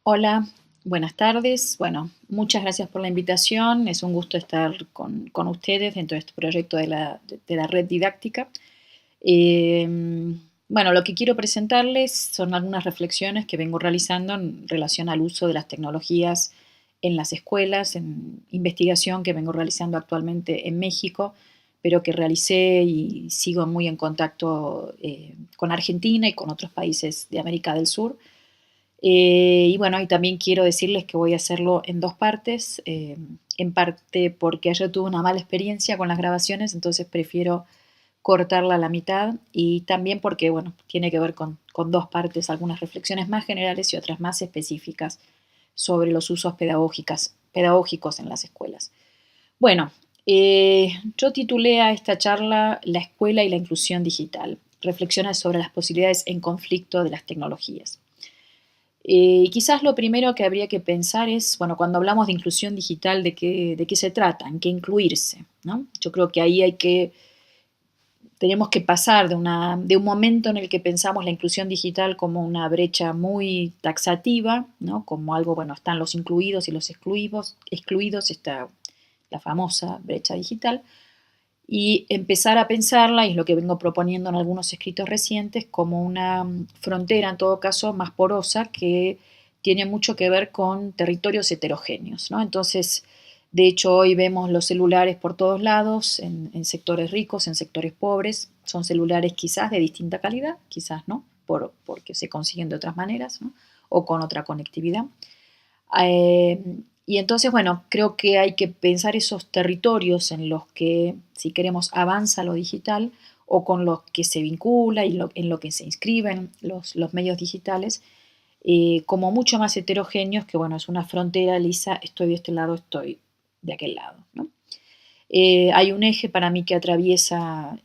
Hola, buenas tardes. Bueno, muchas gracias por la invitación. Es un gusto estar con ustedes dentro de este proyecto de la red didáctica. Bueno, lo que quiero presentarles son algunas reflexiones que vengo realizando en relación al uso de las tecnologías en las escuelas, en investigación que vengo realizando actualmente en México, pero que realicé y sigo muy en contacto con Argentina y con otros países de América del Sur. Y bueno, y también quiero decirles que voy a hacerlo en 2 partes, en parte porque ayer tuve una mala experiencia con las grabaciones, entonces prefiero cortarla a la mitad, y también porque, bueno, tiene que ver con 2 partes, algunas reflexiones más generales y otras más específicas sobre los usos pedagógicos en las escuelas. Bueno, yo titulé a esta charla La escuela y la inclusión digital, reflexiones sobre las posibilidades en conflicto de las tecnologías. Y quizás lo primero que habría que pensar es, bueno, cuando hablamos de inclusión digital, ¿de qué se trata? ¿En qué incluirse? ¿No? Yo creo que ahí tenemos que pasar de un momento en el que pensamos la inclusión digital como una brecha muy taxativa, ¿no? Como algo, bueno, están los incluidos y los excluidos, está la famosa brecha digital, y empezar a pensarla, y es lo que vengo proponiendo en algunos escritos recientes, como una frontera, en todo caso, más porosa, que tiene mucho que ver con territorios heterogéneos, ¿no? Entonces, de hecho, hoy vemos los celulares por todos lados, en sectores ricos, en sectores pobres. Son celulares quizás de distinta calidad, quizás no, porque se consiguen de otras maneras, ¿no? O con otra conectividad. Eh, y entonces, bueno, creo que hay que pensar esos territorios en los que, si queremos, avanza lo digital, o con los que se vincula y en lo que se inscriben los medios digitales, como mucho más heterogéneos, que bueno, es una frontera lisa, estoy de este lado, estoy de aquel lado, ¿no? Hay un eje para mí que atraviesa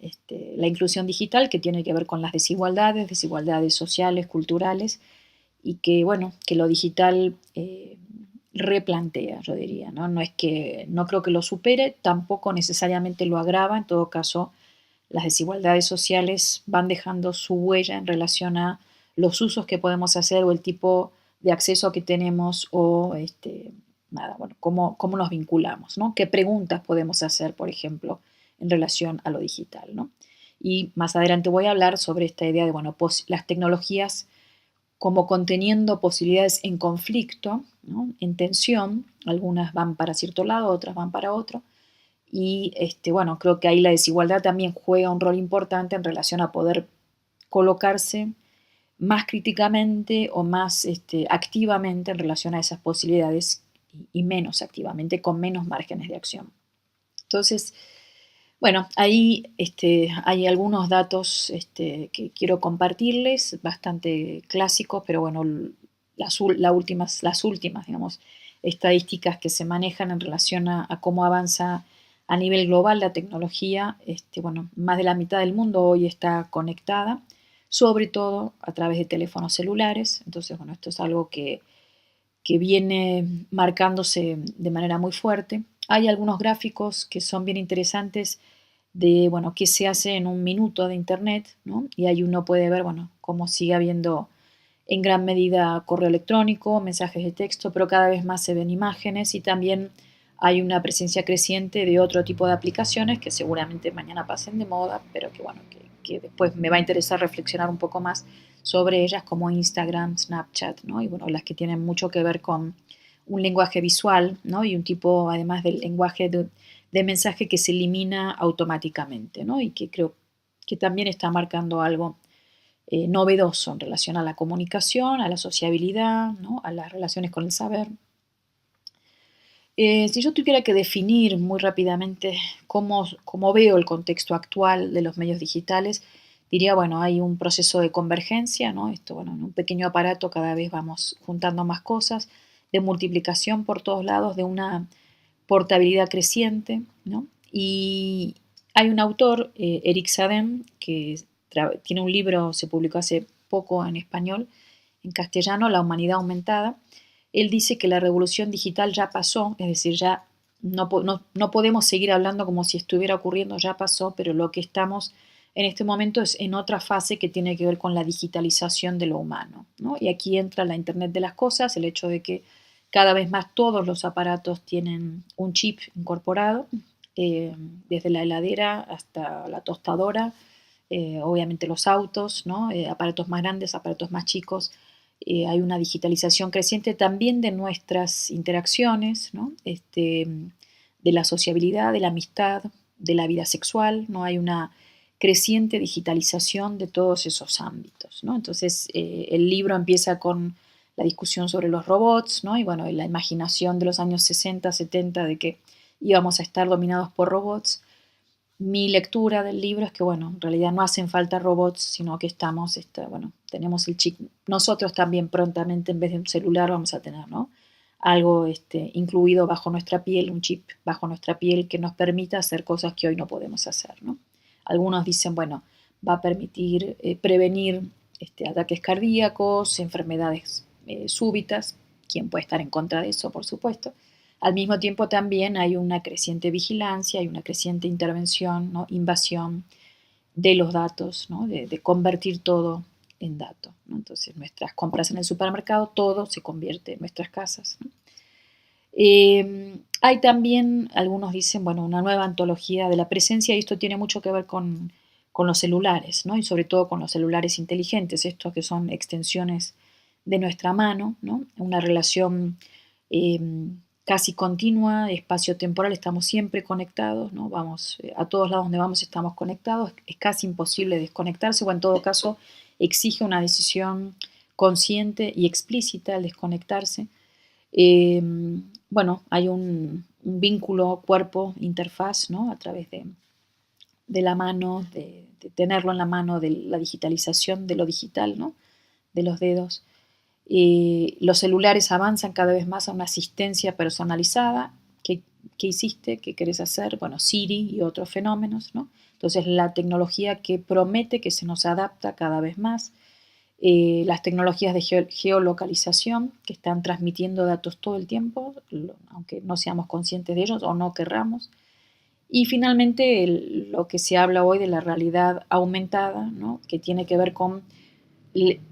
la inclusión digital, que tiene que ver con las desigualdades sociales, culturales, y que, bueno, que lo digital replantea, yo diría, ¿no? No creo que lo supere, tampoco necesariamente lo agrava. En todo caso, las desigualdades sociales van dejando su huella en relación a los usos que podemos hacer, o el tipo de acceso que tenemos, o nada, bueno, cómo nos vinculamos, ¿no? ¿Qué preguntas podemos hacer, por ejemplo, en relación a lo digital, ¿no? Y más adelante voy a hablar sobre esta idea de, bueno, las tecnologías como conteniendo posibilidades en conflicto, ¿no? En tensión. Algunas van para cierto lado, otras van para otro. Y bueno, creo que ahí la desigualdad también juega un rol importante en relación a poder colocarse más críticamente o más activamente en relación a esas posibilidades, y menos activamente, con menos márgenes de acción. Entonces, bueno, ahí hay algunos datos que quiero compartirles, bastante clásicos, pero bueno, las últimas, digamos, estadísticas que se manejan en relación a cómo avanza a nivel global la tecnología. Bueno, más de la mitad del mundo hoy está conectada, sobre todo a través de teléfonos celulares. Entonces, bueno, esto es algo que viene marcándose de manera muy fuerte. Hay algunos gráficos que son bien interesantes de, bueno, qué se hace en un minuto de Internet, ¿no? Y ahí uno puede ver, bueno, cómo sigue habiendo en gran medida correo electrónico, mensajes de texto, pero cada vez más se ven imágenes, y también hay una presencia creciente de otro tipo de aplicaciones que seguramente mañana pasen de moda, pero que bueno, que después me va a interesar reflexionar un poco más sobre ellas, como Instagram, Snapchat, ¿no? Y bueno, las que tienen mucho que ver con un lenguaje visual, ¿no? Y un tipo, además del lenguaje de mensaje, que se elimina automáticamente, ¿no? Y que creo que también está marcando algo novedoso en relación a la comunicación, a la sociabilidad, ¿no? A las relaciones con el saber. Si yo tuviera que definir muy rápidamente cómo veo el contexto actual de los medios digitales, diría, bueno, hay un proceso de convergencia, ¿no? Esto, bueno, en un pequeño aparato cada vez vamos juntando más cosas, de multiplicación por todos lados, de una portabilidad creciente, ¿no? Y hay un autor, Eric Sadem, que tiene un libro, se publicó hace poco en español, en castellano, La humanidad aumentada. Él dice que la revolución digital ya pasó, es decir, ya no podemos seguir hablando como si estuviera ocurriendo, ya pasó, pero lo que estamos en este momento es en otra fase que tiene que ver con la digitalización de lo humano, ¿no? Y aquí entra la Internet de las cosas, el hecho de que cada vez más todos los aparatos tienen un chip incorporado, eh, desde la heladera hasta la tostadora, obviamente los autos, ¿no? Aparatos más grandes, aparatos más chicos. Hay una digitalización creciente también de nuestras interacciones, ¿no? De la sociabilidad, de la amistad, de la vida sexual, ¿no? Hay una creciente digitalización de todos esos ámbitos, ¿no? Entonces, el libro empieza con la discusión sobre los robots, ¿no? Y bueno, la imaginación de los años 60, 70 de que íbamos a estar dominados por robots. Mi lectura del libro es que, bueno, en realidad no hacen falta robots, sino que estamos, bueno, tenemos el chip. Nosotros también prontamente, en vez de un celular, vamos a tener, ¿no? Algo incluido bajo nuestra piel, un chip bajo nuestra piel que nos permita hacer cosas que hoy no podemos hacer, ¿no? Algunos dicen, bueno, va a permitir prevenir ataques cardíacos, enfermedades súbitas. ¿Quién puede estar en contra de eso, por supuesto? Al mismo tiempo también hay una creciente vigilancia, hay una creciente intervención, ¿no? Invasión de los datos, ¿no? De convertir todo en datos, ¿no? Entonces nuestras compras en el supermercado, todo se convierte en nuestras casas, ¿no? Hay también, algunos dicen, bueno, una nueva antología de la presencia, y esto tiene mucho que ver con los celulares, ¿no? Y sobre todo con los celulares inteligentes, estos que son extensiones de nuestra mano, ¿no? Una relación casi continua, espacio-temporal, estamos siempre conectados, ¿no? Vamos, a todos lados donde vamos estamos conectados, es casi imposible desconectarse, o en todo caso exige una decisión consciente y explícita el desconectarse. Bueno, hay un vínculo cuerpo-interfaz, ¿no? A través de la mano, de tenerlo en la mano, de la digitalización de lo digital, ¿no? De los dedos. Los celulares avanzan cada vez más a una asistencia personalizada. ¿Qué hiciste? ¿Qué querés hacer? Bueno, Siri y otros fenómenos, ¿no? Entonces, la tecnología que promete que se nos adapta cada vez más. Las tecnologías de geolocalización que están transmitiendo datos todo el tiempo, aunque no seamos conscientes de ellos o no querramos. Y finalmente, lo que se habla hoy de la realidad aumentada, ¿no? Que tiene que ver con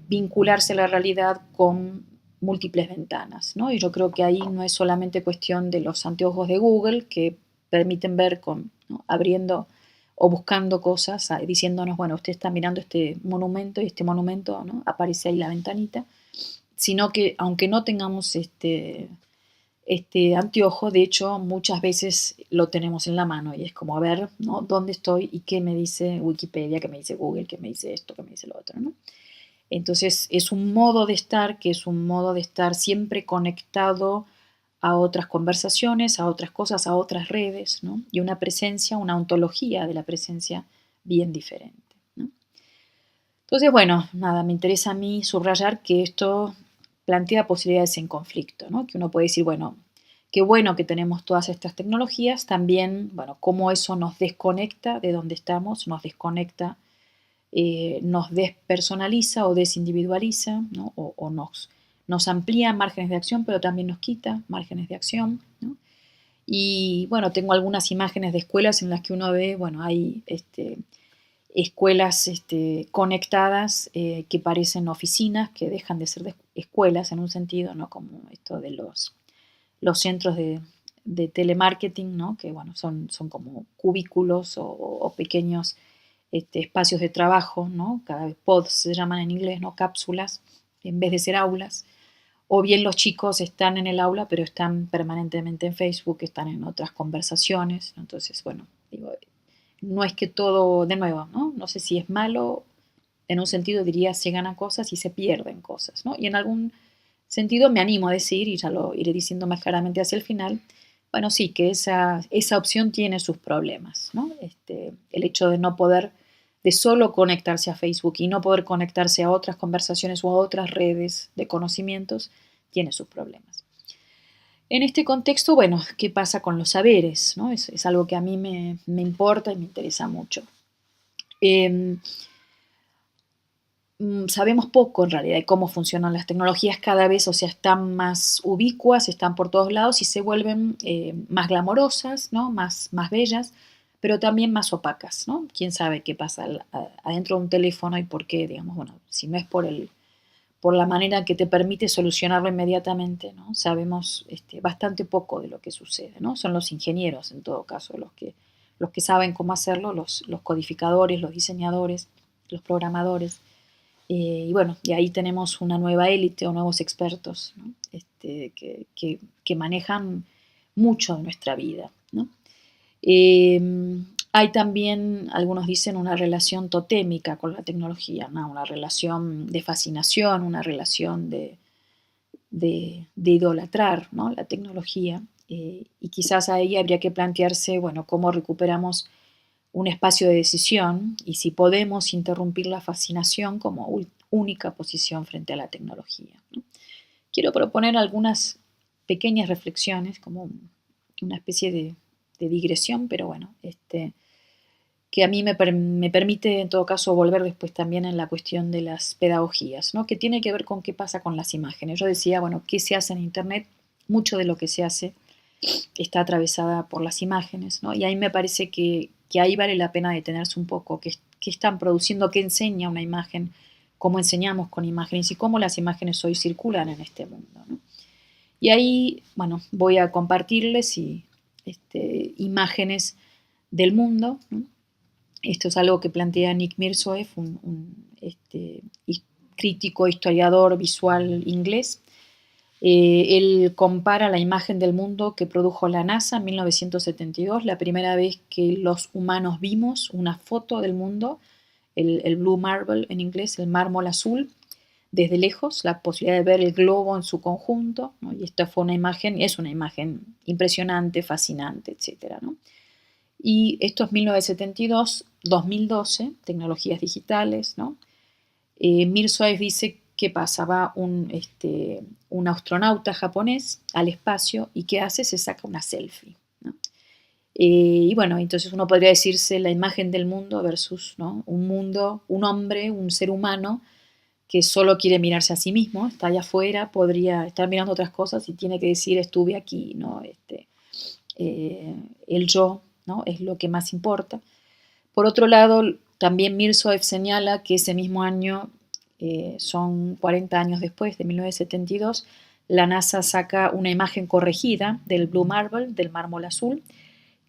vincularse la realidad con múltiples ventanas, ¿no? Y yo creo que ahí no es solamente cuestión de los anteojos de Google que permiten ver ¿no? Abriendo o buscando cosas, diciéndonos, bueno, usted está mirando este monumento y este monumento, ¿no? Aparece ahí la ventanita, sino que aunque no tengamos este anteojo, de hecho, muchas veces lo tenemos en la mano y es como a ver, ¿no? ¿Dónde estoy y qué me dice Wikipedia, qué me dice Google, qué me dice esto, qué me dice lo otro, ¿no? Entonces es un modo de estar que es un modo de estar siempre conectado a otras conversaciones, a otras cosas, a otras redes, ¿no? Y una presencia, una ontología de la presencia bien diferente, ¿no? Entonces, bueno, nada, me interesa a mí subrayar que esto plantea posibilidades en conflicto, ¿no? Que uno puede decir, bueno, qué bueno que tenemos todas estas tecnologías, también, bueno, cómo eso nos desconecta de donde estamos, nos desconecta, nos despersonaliza o desindividualiza, ¿no? O nos amplía márgenes de acción, pero también nos quita márgenes de acción, ¿no? Y bueno, tengo algunas imágenes de escuelas en las que uno ve, bueno, hay escuelas conectadas que parecen oficinas, que dejan de ser escuelas en un sentido, ¿no? Como esto de los centros de telemarketing, ¿no? Que bueno, son como cubículos o pequeños espacios de trabajo, ¿no? Cada vez pods se llaman en inglés, ¿no? Cápsulas, en vez de ser aulas. O bien los chicos están en el aula, pero están permanentemente en Facebook, están en otras conversaciones. Entonces, bueno, digo, no es que todo, de nuevo, ¿no? No sé si es malo, en un sentido diría se ganan cosas y se pierden cosas, ¿no? Y en algún sentido me animo a decir, y ya lo iré diciendo más claramente hacia el final, bueno, sí, que esa opción tiene sus problemas, ¿no? El hecho de no poder, de solo conectarse a Facebook y no poder conectarse a otras conversaciones o a otras redes de conocimientos, tiene sus problemas. En este contexto, bueno, ¿qué pasa con los saberes? ¿No? Es algo que a mí me importa y me interesa mucho. Em, Sabemos poco en realidad de cómo funcionan las tecnologías cada vez, o sea, están más ubicuas, están por todos lados y se vuelven más glamorosas, ¿no? Más bellas, pero también más opacas, ¿no? ¿Quién sabe qué pasa adentro de un teléfono y por qué, digamos, bueno, si no es por la manera que te permite solucionarlo inmediatamente, ¿no? Sabemos bastante poco de lo que sucede, ¿no? Son los ingenieros, en todo caso, los que saben cómo hacerlo, los codificadores, los diseñadores, los programadores. Y bueno, y ahí tenemos una nueva élite o nuevos expertos, ¿no? Que manejan mucho de nuestra vida, ¿no? Hay también, algunos dicen, una relación totémica con la tecnología, ¿no? Una relación de fascinación, una relación de idolatrar, ¿no? La tecnología. Y quizás ahí habría que plantearse, bueno, cómo recuperamos un espacio de decisión y si podemos interrumpir la fascinación como única posición frente a la tecnología, ¿no? Quiero proponer algunas pequeñas reflexiones, como una especie de digresión, pero bueno, que a mí me permite en todo caso volver después también en la cuestión de las pedagogías, ¿no? Que tiene que ver con qué pasa con las imágenes. Yo decía, bueno, ¿qué se hace en Internet? Mucho de lo que se hace está atravesada por las imágenes, ¿no? Y ahí me parece que ahí vale la pena detenerse un poco, qué están produciendo, qué enseña una imagen, cómo enseñamos con imágenes y cómo las imágenes hoy circulan en este mundo, ¿no? Y ahí, bueno, voy a compartirles imágenes del mundo, ¿no? Esto es algo que plantea Nick Mirzoeff, crítico, historiador visual inglés. Él compara la imagen del mundo que produjo la NASA en 1972, la primera vez que los humanos vimos una foto del mundo, el blue marble en inglés, el mármol azul, desde lejos, la posibilidad de ver el globo en su conjunto, ¿no? Y esta fue una imagen, es una imagen impresionante, fascinante, etcétera, ¿no? Y esto es 1972, 2012, tecnologías digitales, ¿no? Mirzoeff dice qué pasa, va un astronauta japonés al espacio y ¿qué hace? Se saca una selfie, ¿no? Y bueno, entonces uno podría decirse la imagen del mundo versus, ¿no? Un mundo, un hombre, un ser humano que solo quiere mirarse a sí mismo, está allá afuera, podría estar mirando otras cosas y tiene que decir estuve aquí, ¿no? El yo, ¿no? Es lo que más importa. Por otro lado, también Mirzoeff señala que ese mismo año, son 40 años después, de 1972, la NASA saca una imagen corregida del Blue Marble, del mármol azul,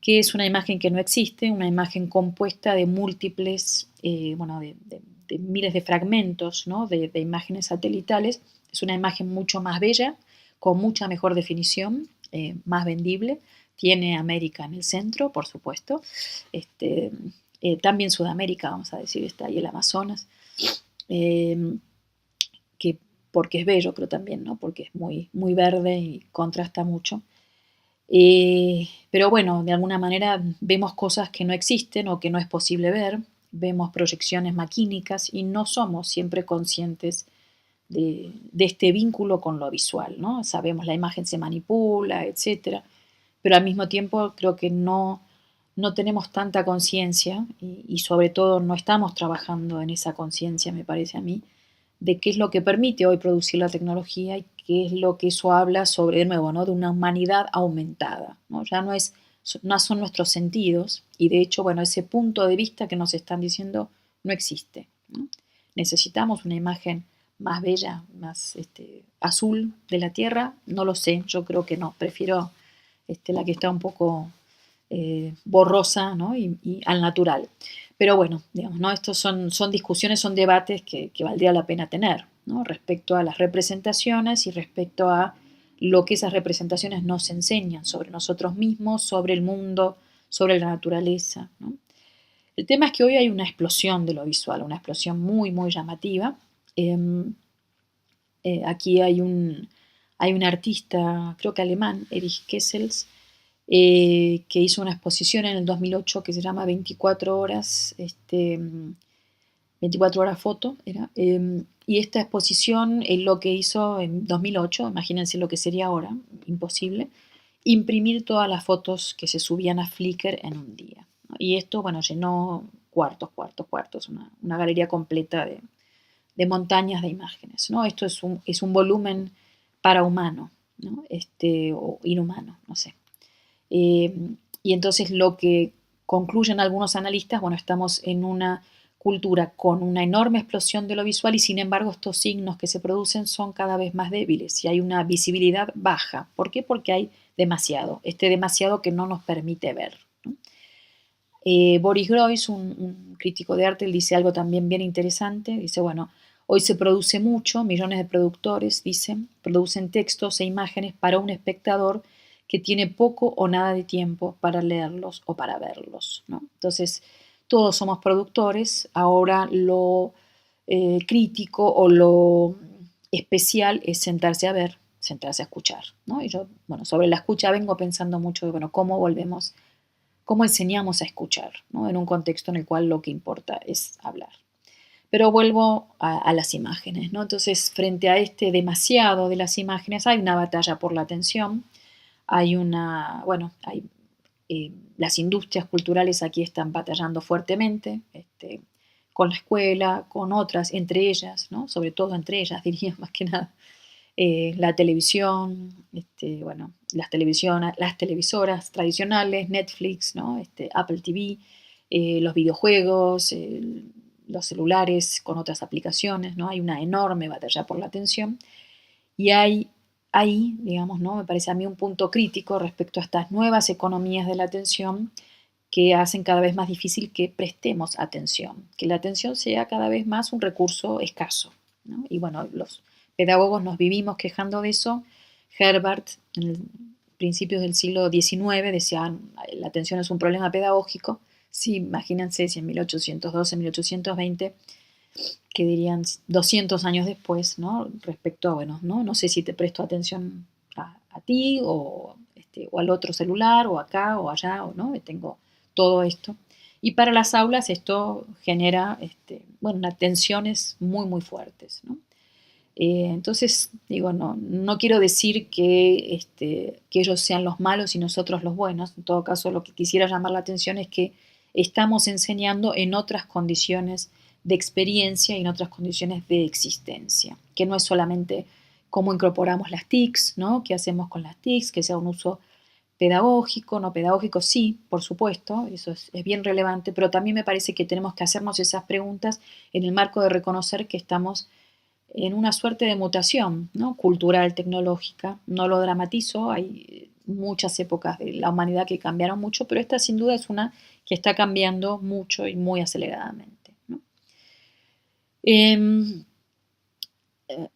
que es una imagen que no existe, una imagen compuesta de múltiples, bueno, de miles de fragmentos, ¿no? de imágenes satelitales. Es una imagen mucho más bella, con mucha mejor definición, más vendible. Tiene América en el centro, por supuesto. También Sudamérica, vamos a decir, está ahí el Amazonas. Que, porque es bello, creo también, ¿no? Porque es muy, muy verde y contrasta mucho. Pero bueno, de alguna manera vemos cosas que no existen o que no es posible ver, vemos proyecciones maquínicas y no somos siempre conscientes de este vínculo con lo visual, ¿no? Sabemos la imagen se manipula, etcétera, pero al mismo tiempo creo que no tenemos tanta conciencia y sobre todo no estamos trabajando en esa conciencia, me parece a mí, de qué es lo que permite hoy producir la tecnología y qué es lo que eso habla sobre, de nuevo, ¿no? De una humanidad aumentada, ¿no? Ya no son nuestros sentidos y de hecho, bueno, ese punto de vista que nos están diciendo no existe, ¿no? Necesitamos una imagen más bella, más azul de la Tierra, no lo sé, yo creo que no, prefiero la que está un poco borrosa, ¿no? Y al natural. Pero bueno, digamos, ¿no? Estos son discusiones, son debates que valdría la pena tener, ¿no? Respecto a las representaciones y respecto a lo que esas representaciones nos enseñan sobre nosotros mismos, sobre el mundo, sobre la naturaleza, ¿no? El tema es que hoy hay una explosión de lo visual, una explosión muy, muy llamativa. Aquí hay un artista, creo que alemán, Erich Kessels, que hizo una exposición en el 2008 que se llama 24 horas, 24 horas foto, era. Y esta exposición, él lo que hizo en 2008, imagínense lo que sería ahora, imposible, imprimir todas las fotos que se subían a Flickr en un día, ¿no? Y esto, bueno, llenó cuartos, una galería completa de montañas de imágenes, ¿no? Esto es un volumen parahumano, ¿no? O inhumano, no sé. Y entonces lo que concluyen algunos analistas, bueno, estamos en una cultura con una enorme explosión de lo visual y sin embargo estos signos que se producen son cada vez más débiles y hay una visibilidad baja. ¿Por qué? Porque hay demasiado, demasiado que no nos permite ver, ¿no? Boris Groys, un crítico de arte, él dice algo también bien interesante, dice, bueno, hoy se produce mucho, millones de productores, dicen, producen textos e imágenes para un espectador que tiene poco o nada de tiempo para leerlos o para verlos, ¿no? Entonces, todos somos productores, ahora lo crítico o lo especial es sentarse a ver, sentarse a escuchar, ¿no? Y yo, bueno, sobre la escucha vengo pensando mucho de, bueno, cómo enseñamos a escuchar, ¿no? En un contexto en el cual lo que importa es hablar. Pero vuelvo a las imágenes, ¿no? Entonces, frente a este demasiado de las imágenes, hay una batalla por la atención, las industrias culturales aquí están batallando fuertemente, con la escuela, con otras, entre ellas, ¿no? Sobre todo entre ellas, diría más que nada. La televisión, las televisoras tradicionales, Netflix, ¿no? Apple TV, los videojuegos, los celulares con otras aplicaciones, ¿no? Hay una enorme batalla por la atención y hay ahí, digamos, ¿no? Me parece a mí un punto crítico respecto a estas nuevas economías de la atención que hacen cada vez más difícil que prestemos atención, que la atención sea cada vez más un recurso escaso, ¿no? Y bueno, los pedagogos nos vivimos quejando de eso. Herbert, en el principios del siglo XIX, decía, la atención es un problema pedagógico. Sí, imagínense si en 1812, 1820, que dirían 200 años después, ¿no? Respecto a, bueno, no sé si te presto atención a ti o al otro celular o acá o allá, o no, tengo todo esto. Y para las aulas esto genera, unas tensiones muy, muy fuertes, ¿no? Entonces, digo, no quiero decir que ellos sean los malos y nosotros los buenos. En todo caso, lo que quisiera llamar la atención es que estamos enseñando en otras condiciones de experiencia y en otras condiciones de existencia, que no es solamente cómo incorporamos las TICs, ¿no? ¿Qué hacemos con las TICs? Que sea un uso pedagógico, no pedagógico, sí, por supuesto, eso es bien relevante, pero también me parece que tenemos que hacernos esas preguntas en el marco de reconocer que estamos en una suerte de mutación, ¿no? Cultural, tecnológica. No lo dramatizo, hay muchas épocas de la humanidad que cambiaron mucho, pero esta sin duda es una que está cambiando mucho y muy aceleradamente, ¿no? Em,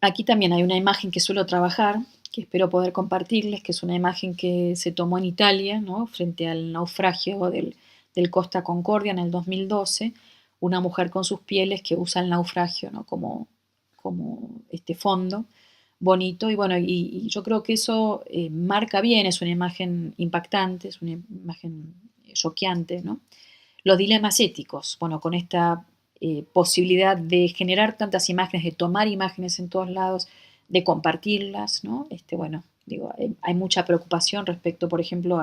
Aquí también hay una imagen que suelo trabajar, que espero poder compartirles, que es una imagen que se tomó en Italia, ¿no? Frente al naufragio del Costa Concordia en el 2012, una mujer con sus pieles que usa el naufragio, ¿no? como este fondo bonito. Y bueno, y yo creo que eso marca bien, es una imagen impactante, es una imagen choqueante, ¿no? Los dilemas éticos, bueno, con esta posibilidad de generar tantas imágenes, de tomar imágenes en todos lados, de compartirlas, ¿no? Hay mucha preocupación respecto, por ejemplo,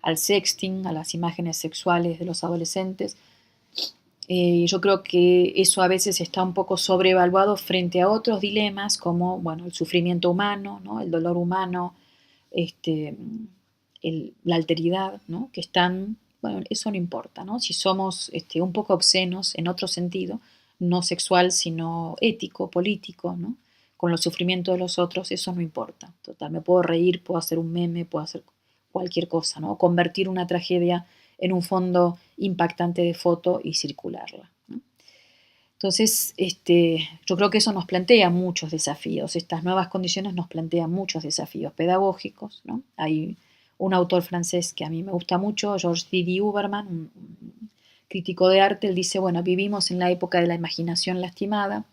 al sexting, a las imágenes sexuales de los adolescentes. Yo creo que eso a veces está un poco sobrevaluado frente a otros dilemas como, bueno, el sufrimiento humano, ¿no? El dolor humano, este, la alteridad, ¿no? Que están, bueno, eso no importa, ¿no? Si somos un poco obscenos en otro sentido, no sexual, sino ético, político, ¿no? Con el sufrimiento de los otros, eso no importa. Total, me puedo reír, puedo hacer un meme, puedo hacer cualquier cosa, ¿no? Convertir una tragedia en un fondo impactante de foto y circularla, ¿no? Entonces, yo creo que eso nos plantea muchos desafíos. Estas nuevas condiciones nos plantean muchos desafíos pedagógicos, ¿no? Hay un autor francés que a mí me gusta mucho, Georges Didi Huberman, un crítico de arte. Él dice, bueno, vivimos en la época de la imaginación lastimada,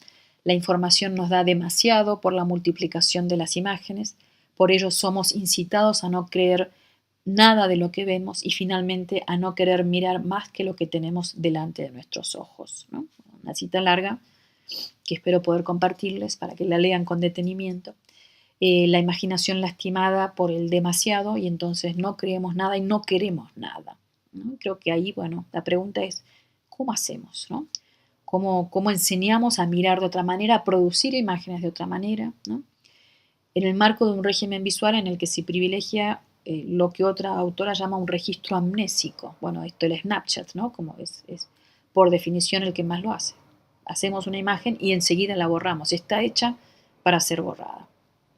la información nos da demasiado por la multiplicación de las imágenes, por ello somos incitados a no creer nada de lo que vemos y finalmente a no querer mirar más que lo que tenemos delante de nuestros ojos, ¿no? Una cita larga que espero poder compartirles para que la lean con detenimiento. La imaginación lastimada por el demasiado y entonces no creemos nada y no queremos nada, ¿no? Creo que ahí, bueno, la pregunta es, ¿cómo hacemos, no? ¿Cómo enseñamos a mirar de otra manera, a producir imágenes de otra manera, ¿no? En el marco de un régimen visual en el que se privilegia lo que otra autora llama un registro amnésico. Bueno, esto el Snapchat, ¿no? Como es por definición el que más lo hace. Hacemos una imagen y enseguida la borramos. Está hecha para ser borrada.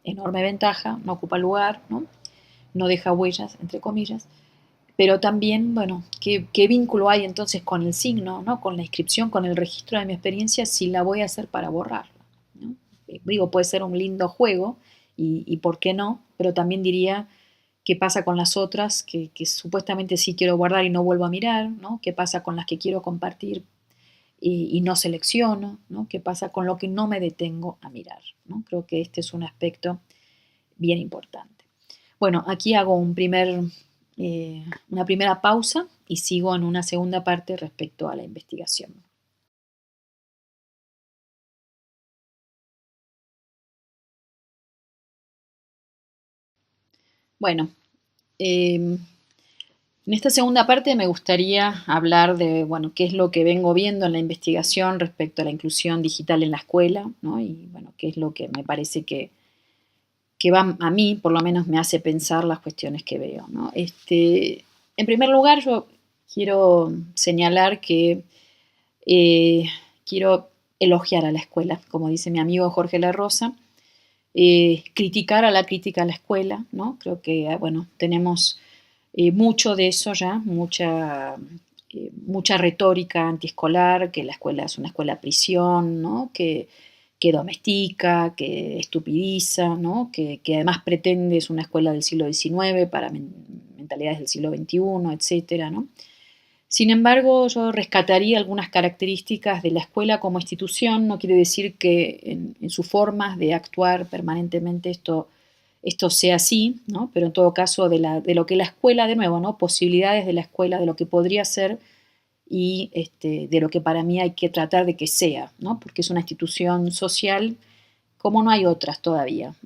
Enorme ventaja, no ocupa lugar, ¿no? No deja huellas, entre comillas. Pero también, bueno, ¿qué vínculo hay entonces con el signo, ¿no? Con la inscripción, con el registro de mi experiencia, si la voy a hacer para borrarla, ¿no? Digo, puede ser un lindo juego, y por qué no, pero también diría qué pasa con las otras que supuestamente sí quiero guardar y no vuelvo a mirar, ¿no? Qué pasa con las que quiero compartir y no selecciono, ¿no? Qué pasa con lo que no me detengo a mirar, ¿no? Creo que este es un aspecto bien importante. Bueno, aquí hago una primera pausa y sigo en una segunda parte respecto a la investigación. Bueno, em, en esta segunda parte me gustaría hablar de, bueno, qué es lo que vengo viendo en la investigación respecto a la inclusión digital en la escuela, ¿no? Y bueno, qué es lo que me parece que va a mí, por lo menos me hace pensar las cuestiones que veo, ¿no? En primer lugar, yo quiero señalar que eh, quiero elogiar a la escuela, como dice mi amigo Jorge La Rosa, criticar a la crítica a la escuela, ¿no? Creo que, bueno, tenemos mucho de eso ya, mucha retórica antiescolar, que la escuela es una escuela prisión, ¿no? Que domestica, que estupidiza, ¿no? Que además pretende es una escuela del siglo XIX para mentalidades del siglo XXI, etcétera, ¿no? Sin embargo, yo rescataría algunas características de la escuela como institución. No quiere decir que en sus formas de actuar permanentemente esto sea así, ¿no? Pero en todo caso de lo que la escuela, de nuevo, ¿no? Posibilidades de la escuela, de lo que podría ser y de lo que para mí hay que tratar de que sea, ¿no? Porque es una institución social como no hay otras todavía,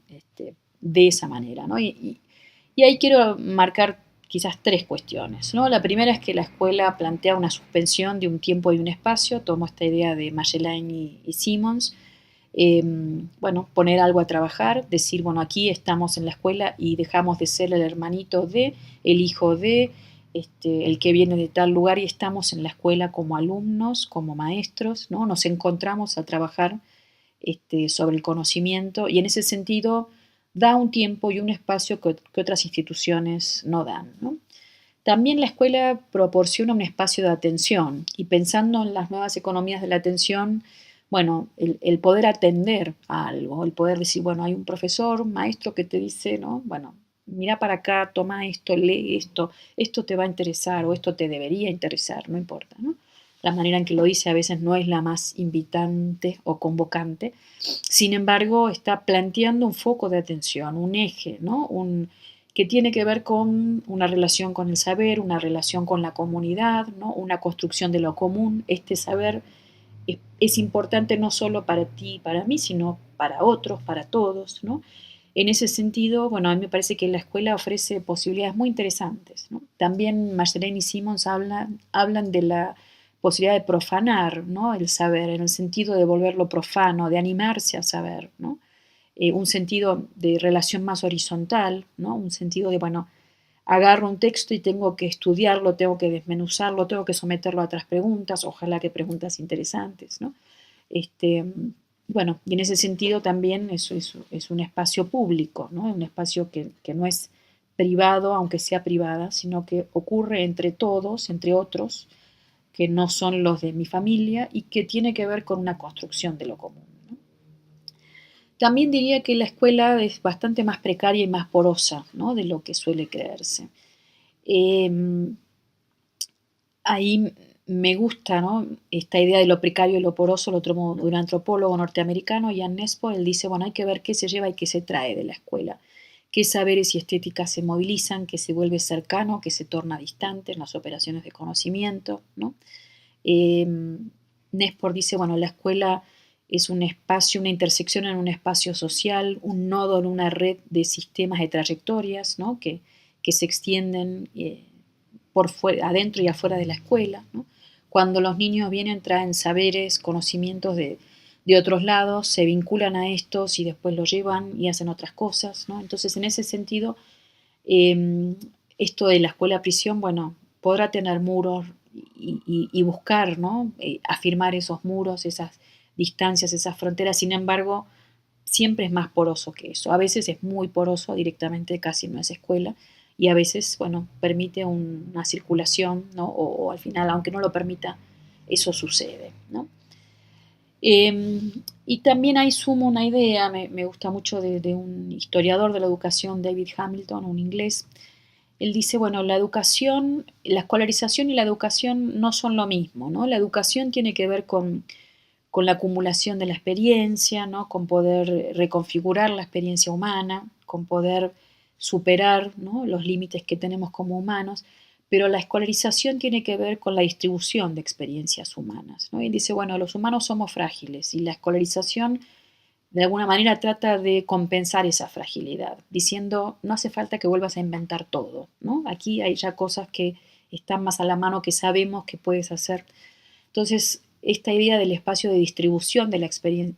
de esa manera, ¿no? Y ahí quiero marcar quizás tres cuestiones, ¿no? La primera es que la escuela plantea una suspensión de un tiempo y un espacio, tomo esta idea de Magellan y Simmons, bueno, poner algo a trabajar, decir, bueno, aquí estamos en la escuela y dejamos de ser el hermanito de, el hijo de, el que viene de tal lugar y estamos en la escuela como alumnos, como maestros, ¿no? Nos encontramos a trabajar sobre el conocimiento y en ese sentido da un tiempo y un espacio que otras instituciones no dan, ¿no? También la escuela proporciona un espacio de atención y pensando en las nuevas economías de la atención, bueno, el poder atender a algo, el poder decir, bueno, hay un profesor, un maestro que te dice, ¿no? Bueno, mira para acá, toma esto, lee esto te va a interesar o esto te debería interesar, no importa, ¿no? La manera en que lo dice a veces no es la más invitante o convocante, sin embargo, está planteando un foco de atención, un eje, ¿no? Que tiene que ver con una relación con el saber, una relación con la comunidad, ¿no? Una construcción de lo común. Este saber es importante no solo para ti y para mí, sino para otros, para todos, ¿no? En ese sentido, bueno, a mí me parece que la escuela ofrece posibilidades muy interesantes, ¿no? También Marceline y Simmons hablan de la posibilidad de profanar, ¿no? El saber, en el sentido de volverlo profano, de animarse a saber, ¿no? Un sentido de relación más horizontal, ¿no? Un sentido de, bueno, agarro un texto y tengo que estudiarlo, tengo que desmenuzarlo, tengo que someterlo a otras preguntas, ojalá que preguntas interesantes, ¿no? Este, bueno, y en ese sentido también eso es un espacio público, ¿no? Un espacio que no es privado, aunque sea privada, sino que ocurre entre todos, entre otros, que no son los de mi familia y que tiene que ver con una construcción de lo común, ¿no? También diría que la escuela es bastante más precaria y más porosa, ¿no? De lo que suele creerse. Em, Ahí me gusta, ¿no? Esta idea de lo precario y lo poroso, lo tomó de un antropólogo norteamericano, Ian Nespo. Él dice, bueno, hay que ver qué se lleva y qué se trae de la escuela, qué saberes y estéticas se movilizan, qué se vuelve cercano, qué se torna distante en las operaciones de conocimiento, ¿no? Eh, Nespor dice, bueno, la escuela es un espacio, una intersección en un espacio social, un nodo en una red de sistemas de trayectorias, ¿no? Que se extienden por fuera, adentro y afuera de la escuela, ¿no? Cuando los niños vienen, traen saberes, conocimientos de otros lados, se vinculan a estos y después los llevan y hacen otras cosas, ¿no? Entonces, en ese sentido, Em, Esto de la escuela-prisión, bueno, podrá tener muros y buscar, ¿no? Afirmar esos muros, esas distancias, esas fronteras. Sin embargo, siempre es más poroso que eso. A veces es muy poroso, directamente casi no es escuela, y a veces, bueno, permite una circulación, ¿no? O al final, aunque no lo permita, eso sucede, ¿no? Y también ahí sumo una idea, me gusta mucho de un historiador de la educación, David Hamilton, un inglés. Él dice, bueno, la educación, la escolarización y la educación no son lo mismo, ¿no? La educación tiene que ver con la acumulación de la experiencia, ¿no? Con poder reconfigurar la experiencia humana, con poder superar, ¿no? Los límites que tenemos como humanos, pero la escolarización tiene que ver con la distribución de experiencias humanas, ¿no? Y dice, bueno, los humanos somos frágiles y la escolarización de alguna manera trata de compensar esa fragilidad, diciendo, no hace falta que vuelvas a inventar todo, ¿no? Aquí hay ya cosas que están más a la mano, que sabemos que puedes hacer. Entonces, esta idea del espacio de distribución de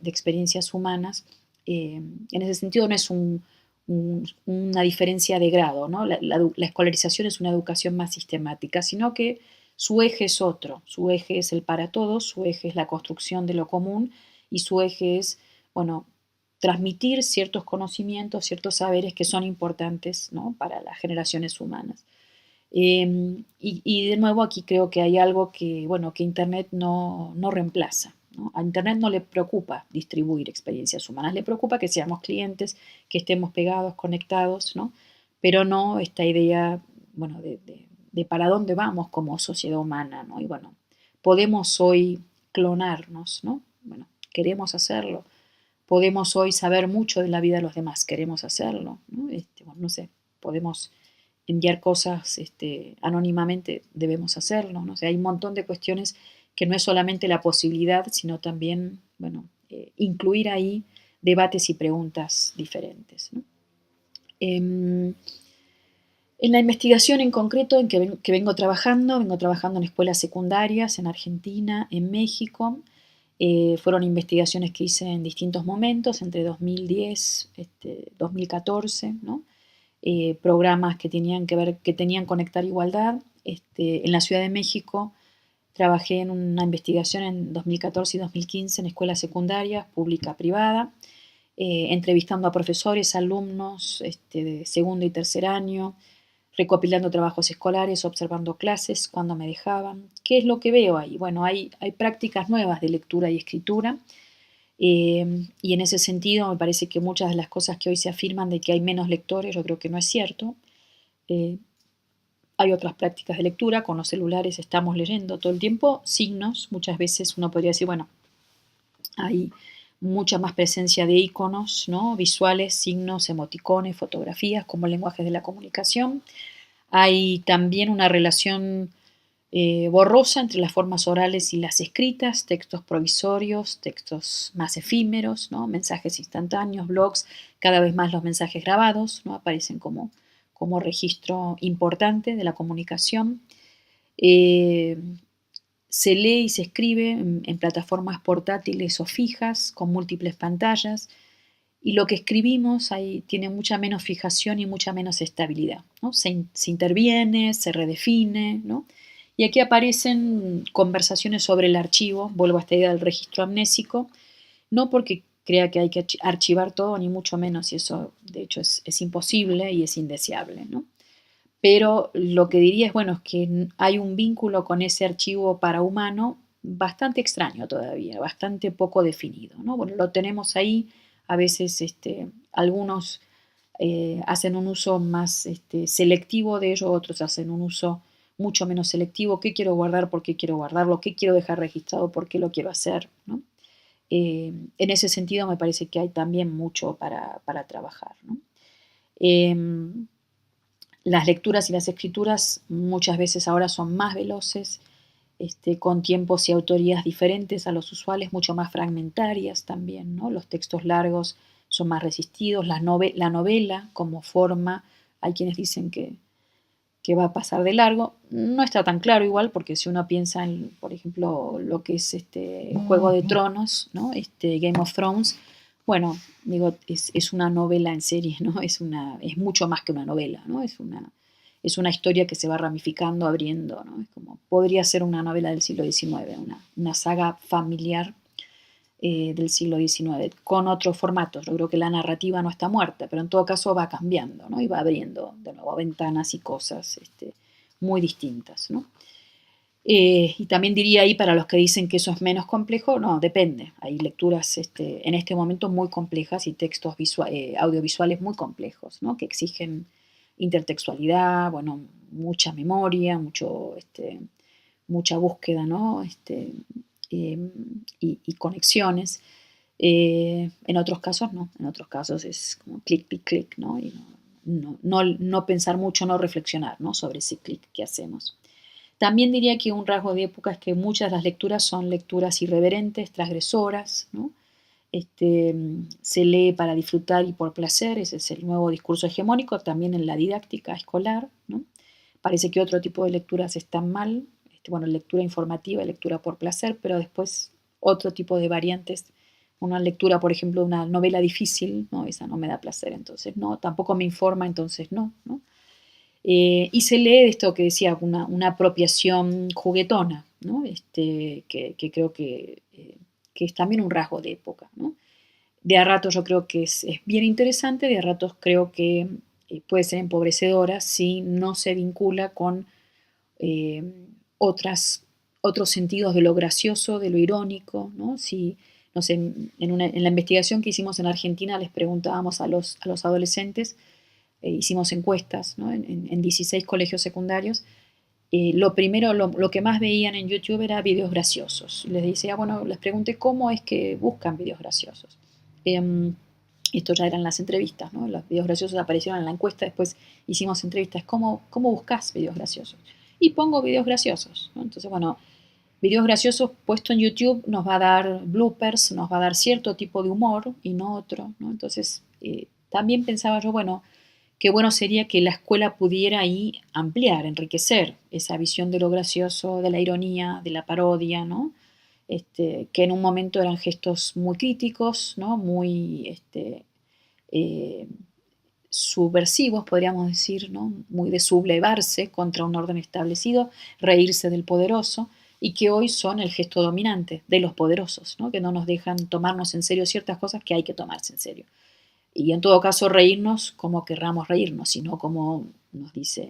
experiencias humanas, en ese sentido no es una diferencia de grado, ¿no? La escolarización es una educación más sistemática, sino que su eje es otro, su eje es el para todos, su eje es la construcción de lo común y su eje es, bueno, transmitir ciertos conocimientos, ciertos saberes que son importantes, ¿no? Para las generaciones humanas. Y de nuevo aquí creo que hay algo que, bueno, que Internet no reemplaza, ¿no? A Internet no le preocupa distribuir experiencias humanas, le preocupa que seamos clientes, que estemos pegados, conectados, ¿no? Pero no esta idea, bueno, de para dónde vamos como sociedad humana, ¿no? Y bueno, podemos hoy clonarnos, ¿no? Bueno, queremos hacerlo. Podemos hoy saber mucho de la vida de los demás, queremos hacerlo, ¿no? Bueno, no sé, podemos enviar cosas anónimamente, debemos hacerlo, ¿no? O sea, hay un montón de cuestiones que no es solamente la posibilidad, sino también, bueno, incluir ahí debates y preguntas diferentes, ¿no? Em, en la investigación en concreto en que vengo trabajando en escuelas secundarias en Argentina, en México. Fueron investigaciones que hice en distintos momentos, entre 2010, 2014, ¿no? Programas que tenían que ver, que tenían conectar igualdad. En la Ciudad de México trabajé en una investigación en 2014 y 2015 en escuelas secundarias, pública, privada, entrevistando a profesores, alumnos de segundo y tercer año, recopilando trabajos escolares, observando clases cuando me dejaban. ¿Qué es lo que veo ahí? Bueno, hay prácticas nuevas de lectura y escritura, y en ese sentido me parece que muchas de las cosas que hoy se afirman de que hay menos lectores, yo creo que no es cierto. Eh, Hay otras prácticas de lectura, con los celulares estamos leyendo todo el tiempo, signos, muchas veces uno podría decir, bueno, hay mucha más presencia de iconos, ¿no? Visuales, signos, emoticones, fotografías como lenguajes de la comunicación. Hay también una relación borrosa entre las formas orales y las escritas, textos provisorios, textos más efímeros, ¿no? Mensajes instantáneos, blogs, cada vez más los mensajes grabados, ¿no? Aparecen como registro importante de la comunicación. Eh, Se lee y se escribe en plataformas portátiles o fijas, con múltiples pantallas, y lo que escribimos ahí tiene mucha menos fijación y mucha menos estabilidad, ¿no? Se interviene, se redefine, ¿no? Y aquí aparecen conversaciones sobre el archivo, vuelvo a esta idea del registro amnésico, no porque crea que hay que archivar todo, ni mucho menos, y eso de hecho es imposible y es indeseable, ¿no? Pero lo que diría es, bueno, es que hay un vínculo con ese archivo parahumano bastante extraño todavía, bastante poco definido, ¿no? Bueno, lo tenemos ahí, a veces algunos hacen un uso más selectivo de ello, otros hacen un uso mucho menos selectivo. ¿Qué quiero guardar? ¿Por qué quiero guardarlo? ¿Qué quiero dejar registrado? ¿Por qué lo quiero hacer? ¿No? En ese sentido me parece que hay también mucho para trabajar, ¿no? Em, las lecturas y las escrituras muchas veces ahora son más veloces, con tiempos y autorías diferentes a los usuales, mucho más fragmentarias también, ¿no? Los textos largos son más resistidos, la novela como forma, hay quienes dicen que va a pasar de largo, no está tan claro igual, porque si uno piensa en, por ejemplo, lo que es Juego de Tronos, ¿no? Game of Thrones, Bueno, digo, es una novela en serie, ¿no? Es mucho más que una novela, ¿no? Es una historia que se va ramificando, abriendo, ¿no? Es como, podría ser una novela del siglo XIX, una saga familiar del siglo XIX, con otros formatos. Yo creo que la narrativa no está muerta, pero en todo caso va cambiando, ¿no? Y va abriendo de nuevo ventanas y cosas muy distintas, ¿no? Y también diría ahí para los que dicen que eso es menos complejo, no, depende. Hay lecturas en este momento muy complejas y textos audiovisuales muy complejos, ¿no? Que exigen intertextualidad, bueno, mucha memoria, mucha búsqueda, ¿no? Em, y conexiones. En otros casos no, en otros casos es como clic, clic, clic, ¿no? Y no pensar mucho, no reflexionar, ¿no? Sobre ese clic que hacemos. También diría que un rasgo de época es que muchas de las lecturas son lecturas irreverentes, transgresoras, ¿no? Se lee para disfrutar y por placer, ese es el nuevo discurso hegemónico, también en la didáctica escolar, ¿no? Parece que otro tipo de lecturas están mal, bueno, lectura informativa, lectura por placer, pero después otro tipo de variantes, una lectura, por ejemplo, de una novela difícil, ¿no? Esa no me da placer, entonces no, tampoco me informa, entonces no, ¿no? Y se lee esto que decía, una apropiación juguetona, ¿no? Que creo que es también un rasgo de época, ¿no? De a ratos yo creo que es bien interesante, de a ratos creo que puede ser empobrecedora si no se vincula con eh, otras, otros sentidos de lo gracioso, de lo irónico, ¿no? Si, no sé, en la investigación que hicimos en Argentina les preguntábamos a los adolescentes, hicimos encuestas, ¿no? En 16 colegios secundarios. Lo primero, lo que más veían en YouTube era videos graciosos. Les decía, bueno, les pregunté cómo es que buscan videos graciosos. Em, Esto ya eran las entrevistas, ¿no? Los videos graciosos aparecieron en la encuesta, después hicimos entrevistas, ¿cómo buscas videos graciosos? Y pongo videos graciosos, ¿no? Entonces, bueno, videos graciosos puesto en YouTube nos va a dar bloopers, nos va a dar cierto tipo de humor y no otro, ¿no? Entonces, también pensaba yo, bueno, qué bueno sería que la escuela pudiera ahí ampliar, enriquecer esa visión de lo gracioso, de la ironía, de la parodia, ¿no? Que en un momento eran gestos muy críticos, ¿no? Muy eh, subversivos, podríamos decir, ¿no? Muy de sublevarse contra un orden establecido, reírse del poderoso, y que hoy son el gesto dominante de los poderosos, ¿no? Que no nos dejan tomarnos en serio ciertas cosas que hay que tomarse en serio. Y en todo caso reírnos como querramos reírnos, sino como nos dice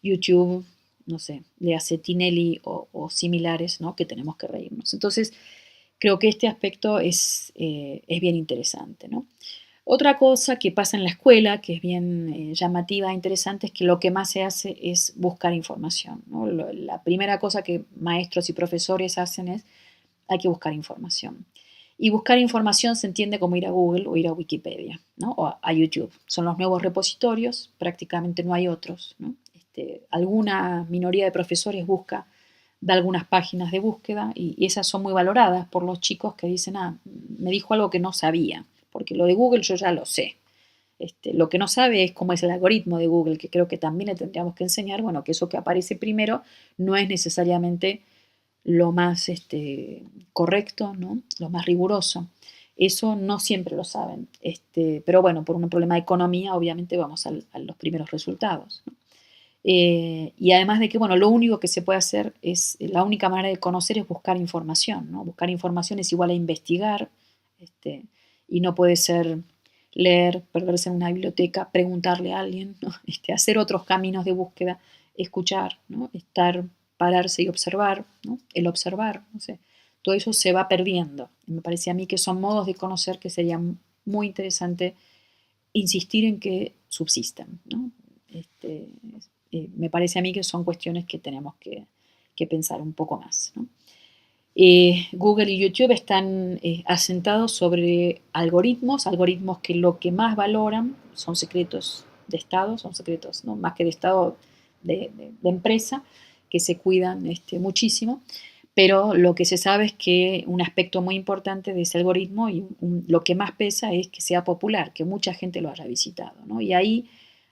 YouTube, no sé, le hace Tinelli o similares, ¿no? Que tenemos que reírnos. Entonces, creo que este aspecto es bien interesante, ¿no? Otra cosa que pasa en la escuela, que es bien llamativa e interesante, es que lo que más se hace es buscar información, ¿no? La primera cosa que maestros y profesores hacen es hay que buscar información. Y buscar información se entiende como ir a Google o ir a Wikipedia, ¿no? O a YouTube. Son los nuevos repositorios, prácticamente no hay otros, ¿no? Alguna minoría de profesores busca de algunas páginas de búsqueda y esas son muy valoradas por los chicos que dicen, me dijo algo que no sabía, porque lo de Google yo ya lo sé. Lo que no sabe es cómo es el algoritmo de Google, que creo que también le tendríamos que enseñar, bueno, que eso que aparece primero no es necesariamente lo más correcto, ¿no? Lo más riguroso. Eso no siempre lo saben, pero bueno, por un problema de economía, obviamente vamos a los primeros resultados, ¿no? Y además de que, bueno, lo único que se puede hacer es, la única manera de conocer es buscar información, ¿no? Buscar información es igual a investigar, este, y no puede ser leer, perderse en una biblioteca, preguntarle a alguien, ¿no? Hacer otros caminos de búsqueda, escuchar, ¿no? Estar, pararse y observar, ¿no? El observar, no sé, todo eso se va perdiendo. Y me parece a mí que son modos de conocer que sería muy interesante insistir en que subsistan, ¿no? Este, Me parece a mí que son cuestiones que tenemos que pensar un poco más, ¿no? Google y YouTube están asentados sobre algoritmos que lo que más valoran son secretos de Estado, son secretos, ¿no? Más que de Estado, de empresa, que se cuidan muchísimo, pero lo que se sabe es que un aspecto muy importante de ese algoritmo y lo que más pesa es que sea popular, que mucha gente lo haya visitado, ¿no? Y ahí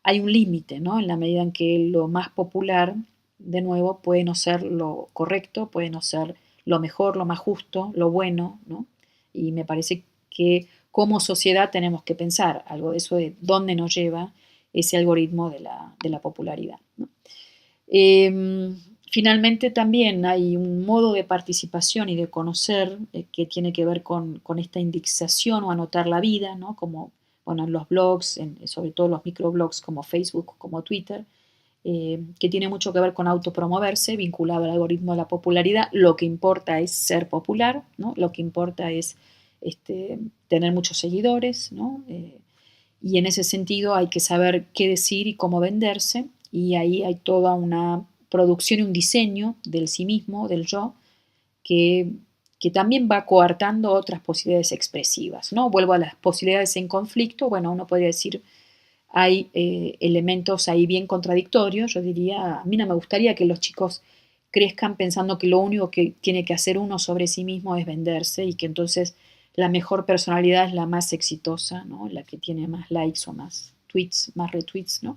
hay un límite, ¿no? En la medida en que lo más popular, de nuevo, puede no ser lo correcto, puede no ser lo mejor, lo más justo, lo bueno, ¿no? Y me parece que como sociedad tenemos que pensar algo de eso, de dónde nos lleva ese algoritmo de la popularidad, ¿no? Finalmente también hay un modo de participación y de conocer que tiene que ver con esta indexación o anotar la vida, ¿no? Como, bueno, en los blogs, sobre todo los microblogs como Facebook, como Twitter, que tiene mucho que ver con autopromoverse, vinculado al algoritmo de la popularidad. Lo que importa es ser popular, ¿no? Lo que importa es tener muchos seguidores, ¿no? Y en ese sentido hay que saber qué decir y cómo venderse, y ahí hay toda una producción y un diseño del sí mismo, del yo, que, que también va coartando otras posibilidades expresivas, ¿no? Vuelvo a las posibilidades en conflicto. Bueno, uno podría decir, hay elementos ahí bien contradictorios. Yo diría, a mí no me gustaría que los chicos crezcan pensando que lo único que tiene que hacer uno sobre sí mismo es venderse, y que entonces la mejor personalidad es la más exitosa, ¿no? La que tiene más likes o más tweets, más retweets, ¿no?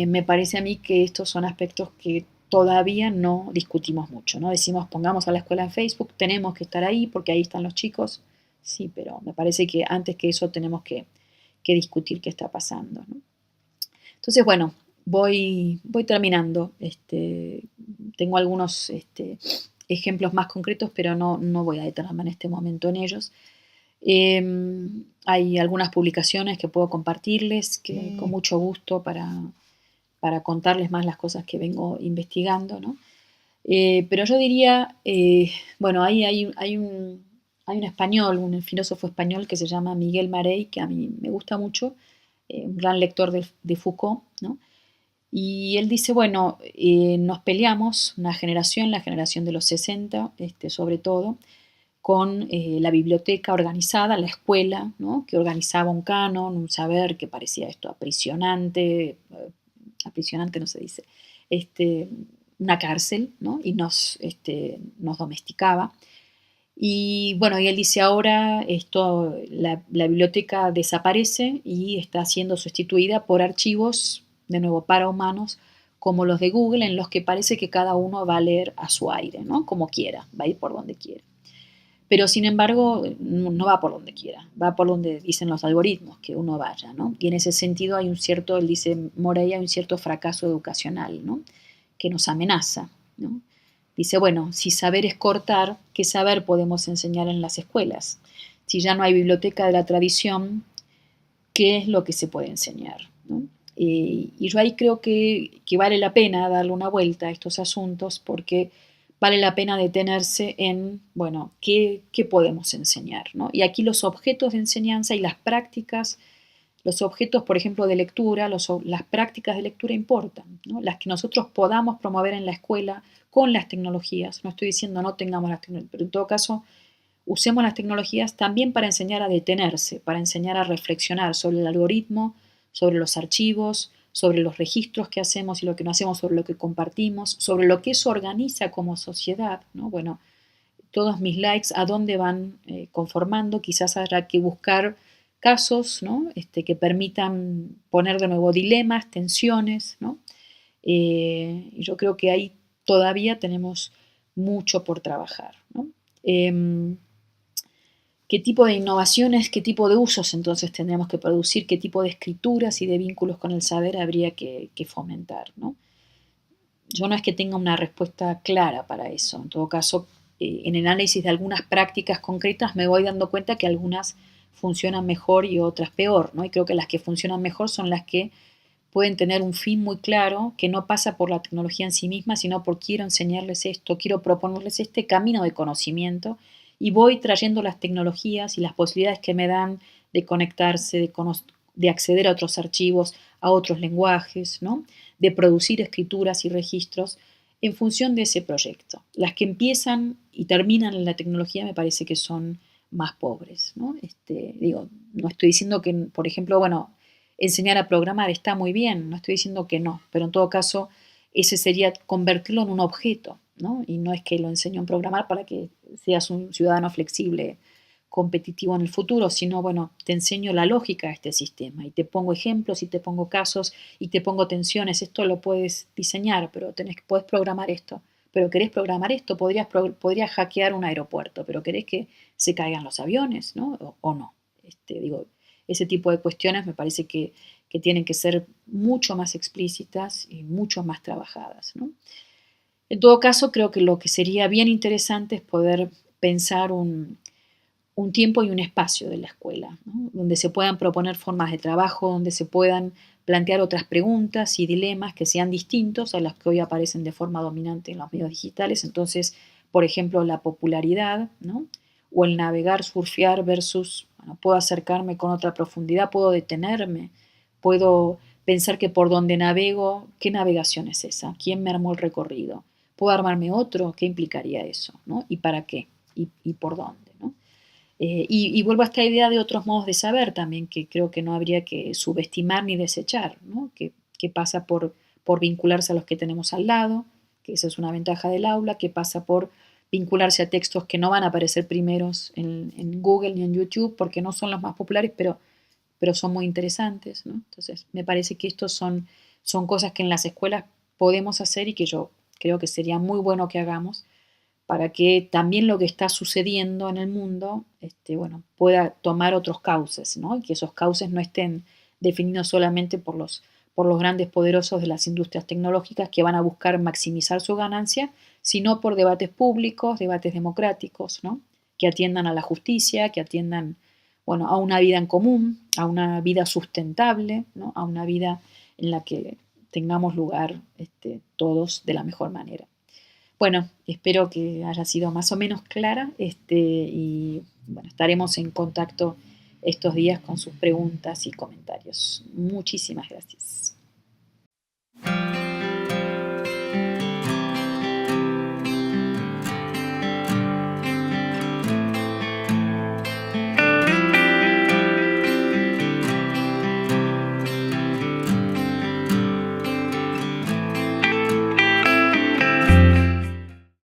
Me parece a mí que estos son aspectos que todavía no discutimos mucho, ¿no? Decimos, pongamos a la escuela en Facebook, tenemos que estar ahí porque ahí están los chicos. Sí, pero me parece que antes que eso tenemos que discutir qué está pasando, ¿no? Entonces, bueno, voy terminando. Tengo algunos ejemplos más concretos, pero no voy a detenerme en este momento en ellos. Hay algunas publicaciones que puedo compartirles que con mucho gusto para contarles más las cosas que vengo investigando, ¿no? Pero yo diría, bueno, hay un español, un filósofo español que se llama Miguel Marey, que a mí me gusta mucho, un gran lector de Foucault, ¿no? Y él dice, bueno, nos peleamos una generación, la generación de los 60, sobre todo, con la biblioteca organizada, la escuela, ¿no? Que organizaba un canon, un saber que parecía esto aprisionante no se dice, este, una cárcel, ¿no? Y nos domesticaba. Y bueno, y él dice ahora la biblioteca desaparece y está siendo sustituida por archivos, de nuevo, para humanos, como los de Google, en los que parece que cada uno va a leer a su aire, ¿no? Como quiera, va a ir por donde quiera. Pero sin embargo, no va por donde quiera, va por donde dicen los algoritmos que uno vaya, ¿no? Y en ese sentido hay un cierto, él dice Morey, hay un cierto fracaso educacional, ¿no? Que nos amenaza, ¿no? Dice, bueno, si saber es cortar, ¿qué saber podemos enseñar en las escuelas? Si ya no hay biblioteca de la tradición, ¿qué es lo que se puede enseñar, ¿no? Y yo ahí creo que vale la pena darle una vuelta a estos asuntos, porque vale la pena detenerse en, bueno, ¿qué podemos enseñar, ¿no? Y aquí los objetos de enseñanza y las prácticas, los objetos, por ejemplo, de lectura, las prácticas de lectura importan, ¿no? Las que nosotros podamos promover en la escuela con las tecnologías. No estoy diciendo no tengamos las tecnologías, pero en todo caso usemos las tecnologías también para enseñar a detenerse, para enseñar a reflexionar sobre el algoritmo, sobre los archivos, sobre los registros que hacemos y lo que no hacemos, sobre lo que compartimos, sobre lo que eso organiza como sociedad, ¿no? Bueno, todos mis likes, ¿a dónde van conformando? Quizás habrá que buscar casos, ¿no? Que permitan poner de nuevo dilemas, tensiones, ¿no? Y yo creo que ahí todavía tenemos mucho por trabajar, ¿no? Em, ¿Qué tipo de innovaciones, qué tipo de usos entonces tendríamos que producir? ¿Qué tipo de escrituras y de vínculos con el saber habría que fomentar, ¿no? Yo no es que tenga una respuesta clara para eso. En todo caso, en el análisis de algunas prácticas concretas me voy dando cuenta que algunas funcionan mejor y otras peor, ¿no? Y creo que las que funcionan mejor son las que pueden tener un fin muy claro, que no pasa por la tecnología en sí misma, sino por quiero enseñarles esto, quiero proponerles este camino de conocimiento, y voy trayendo las tecnologías y las posibilidades que me dan de conectarse, de acceder a otros archivos, a otros lenguajes, ¿no? De producir escrituras y registros en función de ese proyecto. Las que empiezan y terminan en la tecnología me parece que son más pobres, ¿no? Digo, no estoy diciendo que, por ejemplo, bueno, enseñar a programar está muy bien, no estoy diciendo que no, pero en todo caso ese sería convertirlo en un objeto, ¿no? Y no es que lo enseño a programar para que seas un ciudadano flexible, competitivo en el futuro, sino, bueno, te enseño la lógica de este sistema y te pongo ejemplos y te pongo casos y te pongo tensiones. Esto lo puedes diseñar, pero puedes programar esto. Pero querés programar esto, podrías hackear un aeropuerto, pero querés que se caigan los aviones, ¿no? O no. Digo, ese tipo de cuestiones me parece que tienen que ser mucho más explícitas y mucho más trabajadas, ¿no? En todo caso, creo que lo que sería bien interesante es poder pensar un tiempo y un espacio de la escuela, ¿no? Donde se puedan proponer formas de trabajo, donde se puedan plantear otras preguntas y dilemas que sean distintos a los que hoy aparecen de forma dominante en los medios digitales. Entonces, por ejemplo, la popularidad, ¿no? O el navegar, surfear versus, bueno, puedo acercarme con otra profundidad, puedo detenerme, puedo pensar que por donde navego, ¿qué navegación es esa? ¿Quién me armó el recorrido? ¿Puedo armarme otro? ¿Qué implicaría eso? ¿No? ¿Y para qué? ¿Y por dónde? ¿No? Y vuelvo a esta idea de otros modos de saber también, que creo que no habría que subestimar ni desechar, ¿no? Que pasa por vincularse a los que tenemos al lado, que esa es una ventaja del aula, que pasa por vincularse a textos que no van a aparecer primeros en Google ni en YouTube, porque no son los más populares, pero son muy interesantes, ¿no? Entonces, me parece que estos son cosas que en las escuelas podemos hacer y que yo creo que sería muy bueno que hagamos para que también lo que está sucediendo en el mundo, bueno, pueda tomar otros cauces, ¿no? Y que esos cauces no estén definidos solamente por los grandes poderosos de las industrias tecnológicas que van a buscar maximizar su ganancia, sino por debates públicos, debates democráticos, ¿no? Que atiendan a la justicia, que atiendan, bueno, a una vida en común, a una vida sustentable, ¿no? A una vida en la que tengamos lugar todos de la mejor manera. Bueno, espero que haya sido más o menos clara, y bueno, estaremos en contacto estos días con sus preguntas y comentarios. Muchísimas gracias.